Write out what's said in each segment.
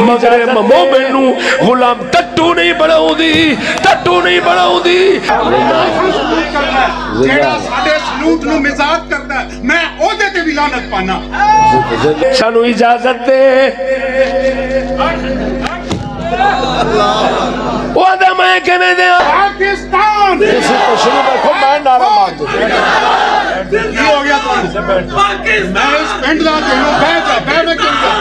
मगर मोमिन नू गुलाम टट्टू नहीं बनाउंदी, टट्टू नहीं बनाउंदी। जेड़ा साडे सलूट नू मजाक करदा मैं ओदे ते भी लानत पाना। सानू इजाजत दे वादा मैं किवें दे पाकिस्तान इसी तो शुरू रखो मैं नारा मार दूं। की हो गया पाकिस्तान मैं इस पिंड दा तेनू बह जा बह में क्यों जा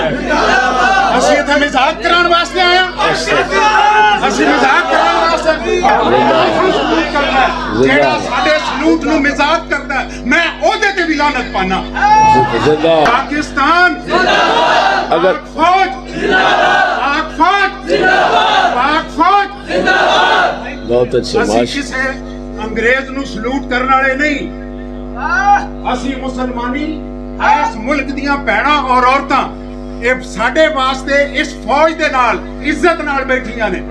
ਅਸੀਂ ਇੱਥੇ ਮਜ਼ਾਕ ਕਰਾਉਣ ਵਾਸਤੇ ਆਇਆ ਅਸੀਂ ਮਜ਼ਾਕ ਕਰਾਉਣ ਵਾਸਤੇ ਜਿਹੜਾ ਸਾਡੇ ਸਲੂਟ ਨੂੰ ਮਜ਼ਾਕ ਕਰਦਾ मैं ਉਹਦੇ ਤੇ ਵੀ ਲਾਨਤ ਪਾਣਾ। पाकिस्तान अगर फौज पाक फौज पाक फौज बहुत अच्छे ਅਸੀਂ ਕਿਸੇ अंग्रेज ਨੂੰ सलूट करने वाले नहीं, ਅਸੀਂ मुसलमानी इस मुल्क दियां भैणां और औरतां साडे वास्ते इस फौज दे नाल इज्जत नाल बैठियां ने।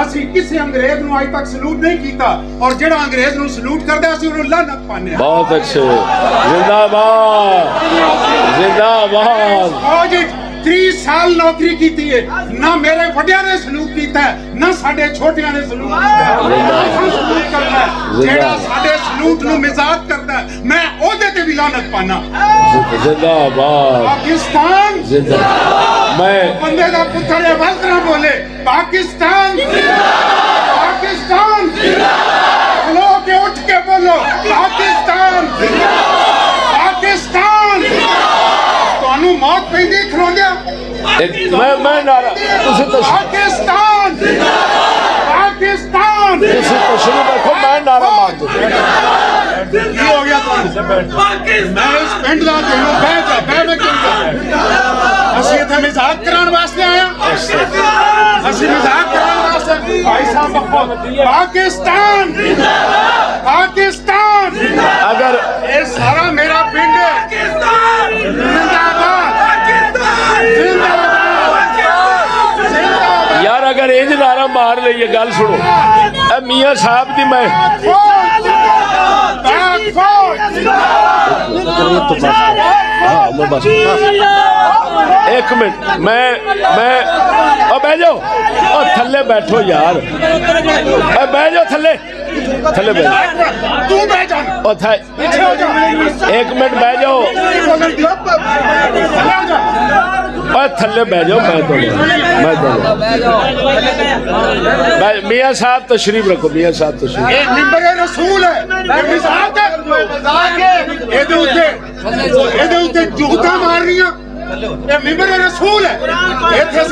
असी किसी अंग्रेज नू अज तक सलूट नहीं कीता और जेड़ा अंग्रेज नू सलूट करदा असी उन्हें लानत पाने। बहुत अच्छे जिंदाबाद जिंदाबाद। फौज 30 साल नौकरी की है ना मेरे वड्डिया ने सलूट किया ना साडे छोटिया ने सलूट किया। जेड़ा साडे सलूट नू मजाक करदा मैं ओदे ते भी लानत पाना। जिंदाबाद पाकिस्तान जिंदाबाद। मैं बंदे दा पुत्तर ये वल्दरा बोले पाकिस्तान पाकिस्तान खलो के उठ के बोलो पाकिस्तान पाकिस्तान। ਤੁਹਾਨੂੰ मौत पैंदी खलोंदिया मैं नारा तुसी तो पाकिस्तान पाकिस्तान इसी तो शुरू रखो मैं नारा मार दूं। की हो गया पाकिस्तान मैं इस पिंड दा तेनू बह जा बह में क्यों जा ਅਸੀਂ ਇੱਥੇ ਮਜ਼ਾਕ ਕਰਾਉਣ ਵਾਸਤੇ ਆਇਆ ਅਸੀਂ ਮਜ਼ਾਕ ਕਰਾਉਣ ਵਾਸਤੇ ਭਾई साहब पाकिस्तान पाकिस्तान अगर ये सारा मेरा पिंड है जिंदाबाद जिंदाबाद। यार अगर इंज नारा मार लीए गल सुनो मियां साहब दी मैं एक मिनट मैं बह जाओ और थल्ले बैठो यार बह जाओ थल्ले थल्ले बह जाओ एक मिनट बह जाओ थल्ले बह जाओ मैं मियां साहब तशरीफ रखो मियां साहब तशरीफ मिंबर रसूल है जूता मार रही मिंबर रसूल है इतने